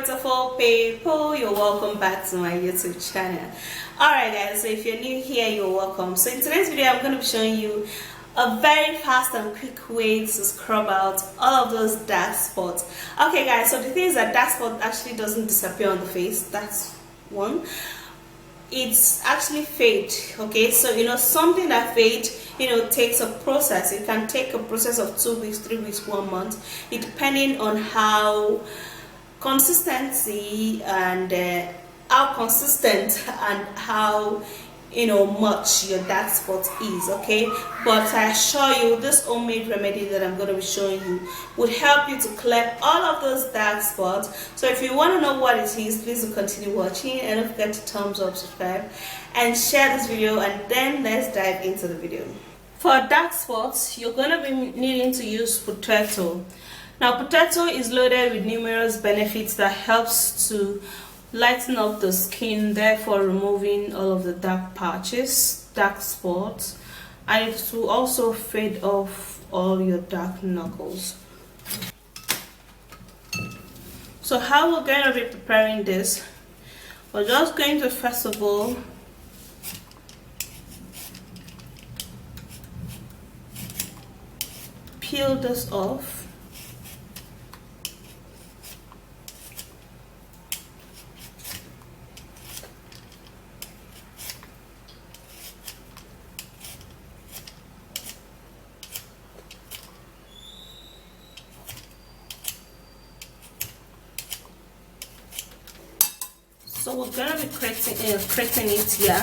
beautiful people, you're welcome back to my YouTube channel. Alright guys, so if you're new here, you're welcome. So in today's video I'm going to be showing you a very fast and quick way to scrub out all of those dark spots. Okay guys, so the thing is that dark spot actually doesn't disappear on the face. That's one. It's actually fade. Okay, so something that fade takes a process. It can take a process of 2 weeks, 3 weeks, 1 month, it depending on how consistency and how consistent and how much your dark spot is. Okay, but I assure you this homemade remedy that I'm going to be showing you would help you to clear all of those dark spots. So if you want to know what it is, please do continue watching and don't forget to thumbs up, subscribe and share this video, and then let's dive into the video. For dark spots, you're going to be needing to use potato. Now potato is loaded with numerous benefits that helps to lighten up the skin, therefore removing all of the dark patches, dark spots, and it will also fade off all your dark knuckles. So how we're going to be preparing this, we're just going to first of all peel this off. So we're gonna be creating it here,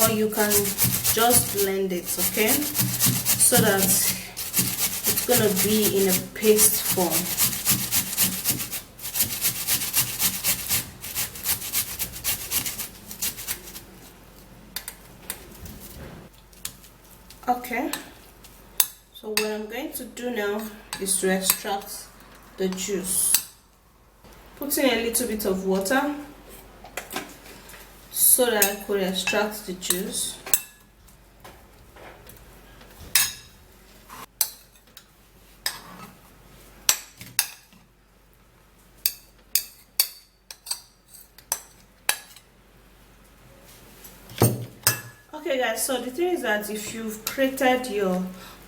or you can just blend it, okay, so that it's gonna be in a paste form. Okay, so what I'm going to do now is to extract the juice, putting a little bit of water so that I could extract the juice. Okay guys, so the thing is that if you've created your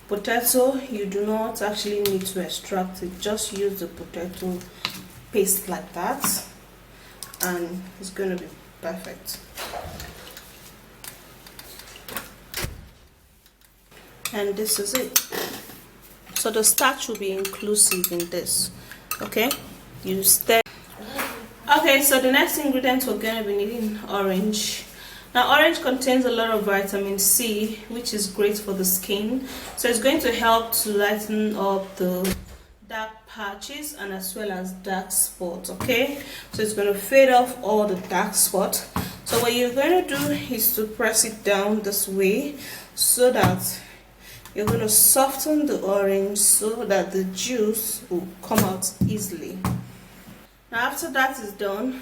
potato, you do not actually need to extract it. Just use the potato paste like that and it's going to be perfect. And this is it. So the starch will be inclusive in this. Okay, you stir. Okay, so the next ingredient we're going to be needing orange. Now orange contains a lot of vitamin C, which is great for the skin, so it's going to help to lighten up the dark patches and as well as dark spots. Okay, so it's going to fade off all the dark spots. So what you're going to do is to press it down this way so that you're going to soften the orange so that the juice will come out easily. Now after that is done,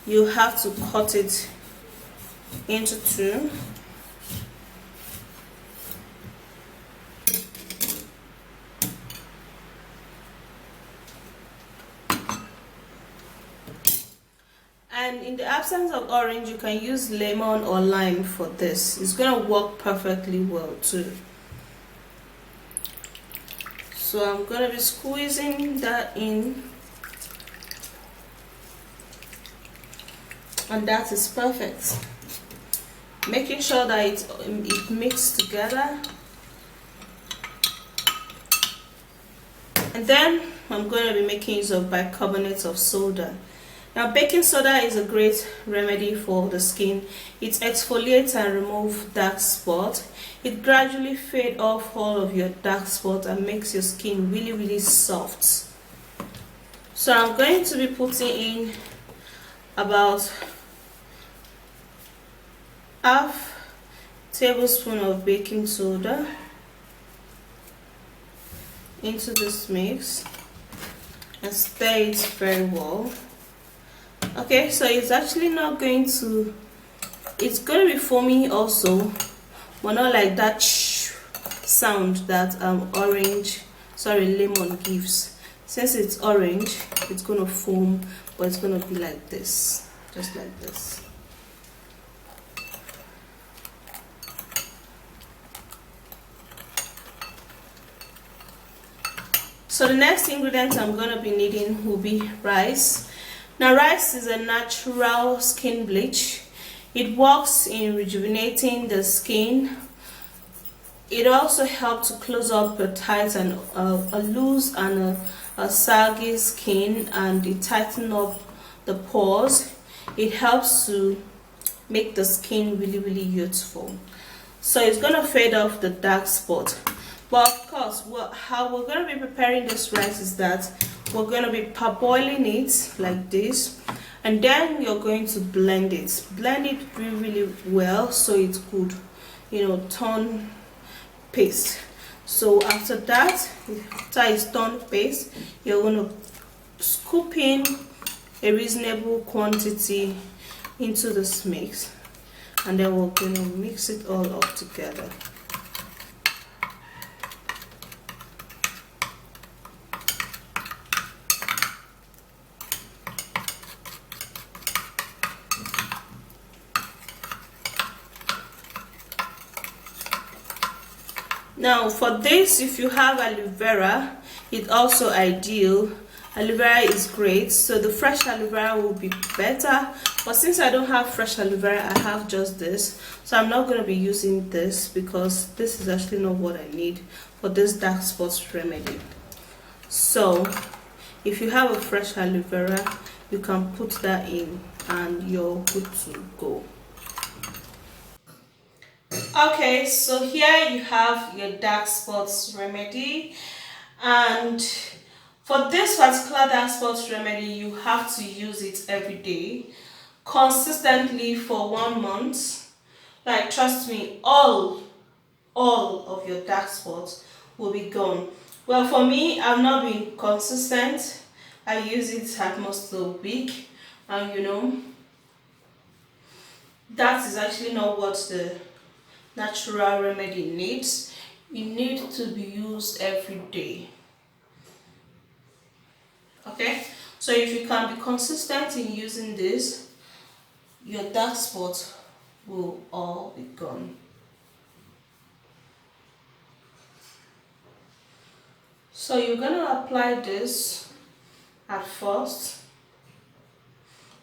you have to cut it into two. And in the absence of orange, you can use lemon or lime for this. It's going to work perfectly well too. So I'm going to be squeezing that in, and that is perfect. Making sure that it mixes together, and then I'm going to be making use of bicarbonate of soda. Now baking soda is a great remedy for the skin. It exfoliates and removes dark spots. It gradually fades off all of your dark spots and makes your skin really soft. So I'm going to be putting in about half tablespoon of baking soda into this mix and stir it very well. Okay, so it's actually not going to, it's going to be foamy also, but not like that sound that orange lemon gives. Since it's orange, it's gonna foam, but it's gonna be like this, just like this. So the next ingredient I'm gonna be needing will be rice. Now rice is a natural skin bleach. It works in rejuvenating the skin. It also helps to close up a tight and a loose and a saggy skin, and it tightens up the pores. It helps to make the skin really youthful. So it's gonna fade off the dark spot. But of course, how we're gonna be preparing this rice is that we're gonna be parboiling it like this, and then you're going to blend it really well so it could, turn paste. So after that, after it's turned paste, you're going to scoop in a reasonable quantity into this mix, and then we're going to mix it all up together. Now for this, if you have aloe vera, it's also ideal. Aloe vera is great, so the fresh aloe vera will be better, but since I don't have fresh aloe vera, I have just this, so I'm not going to be using this because this is actually not what I need for this dark spots remedy. So if you have a fresh aloe vera, you can put that in and you're good to go. Okay, so here you have your dark spots remedy, and for this particular dark spots remedy, you have to use it every day consistently for 1 month. Like, trust me, all of your dark spots will be gone. Well, for me, I've not been consistent. I use it at most a week, and that is actually not what the natural remedy needs. It needs to be used every day. Okay, so if you can be consistent in using this, your dark spots will all be gone. So you're gonna apply this at first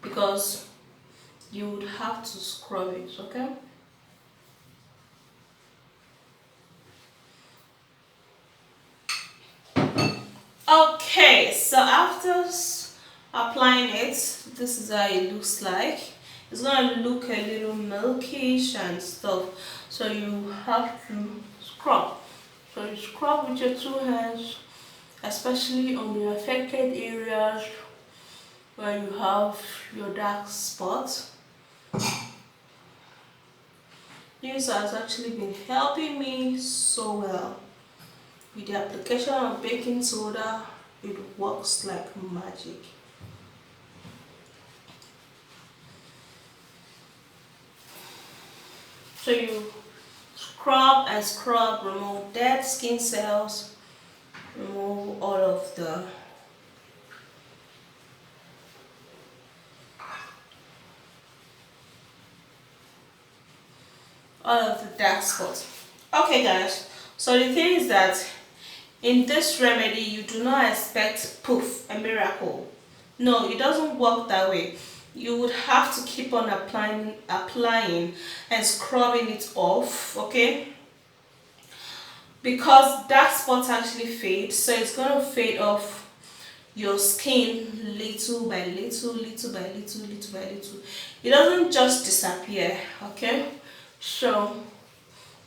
because you would have to scrub it, okay? Okay, so after applying it, this is how it looks like. It's gonna look a little milkish and stuff, so you have to scrub. So you scrub with your 2 hands, especially on the affected areas where you have your dark spots. This has actually been helping me so well. With the application of baking soda, it works like magic. So you scrub and scrub, remove dead skin cells, remove all of the dark spots. Okay guys, so the thing is that in this remedy, you do not expect poof, a miracle. No, it doesn't work that way. You would have to keep on applying and scrubbing it off, okay? Because dark spots actually fade, so it's going to fade off your skin little by little, little by little, little by little. It doesn't just disappear, okay? So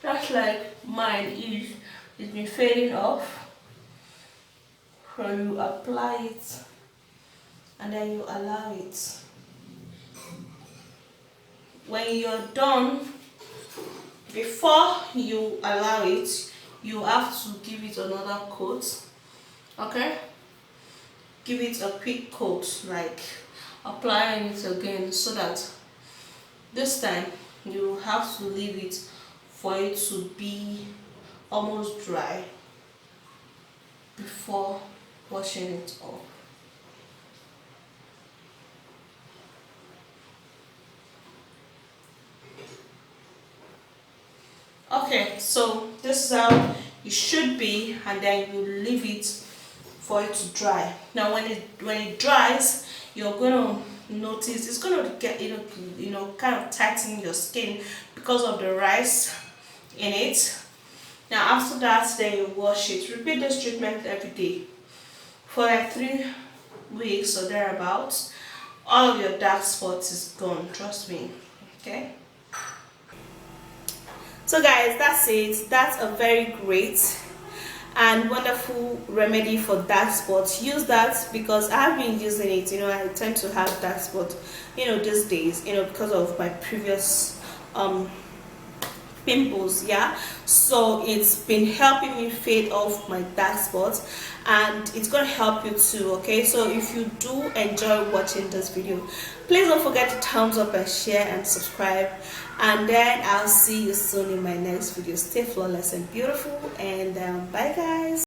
just like mine is, it's been fading off. So you apply it and then you allow it. When you're done, before you allow it, you have to give it another coat, okay? Give it a quick coat, like applying it again, so that this time you have to leave it for it to be almost dry before washing it off. Okay, so this is how it should be, and then you leave it for it to dry. Now when it dries, you're gonna notice it's gonna get kind of tighten your skin because of the rice in it. Now after that, then you wash it. Repeat this treatment every day for like 3 weeks or thereabouts. All of your dark spots is gone, trust me. Okay, so guys, that's it. That's a very great and wonderful remedy for dark spots. Use that because I've been using it. I tend to have dark spots these days, because of my previous pimples. Yeah, so it's been helping me fade off my dark spots, and it's gonna help you too. Okay, so if you do enjoy watching this video, please don't forget to thumbs up and share and subscribe, and then I'll see you soon in my next video. Stay flawless and beautiful, and bye guys.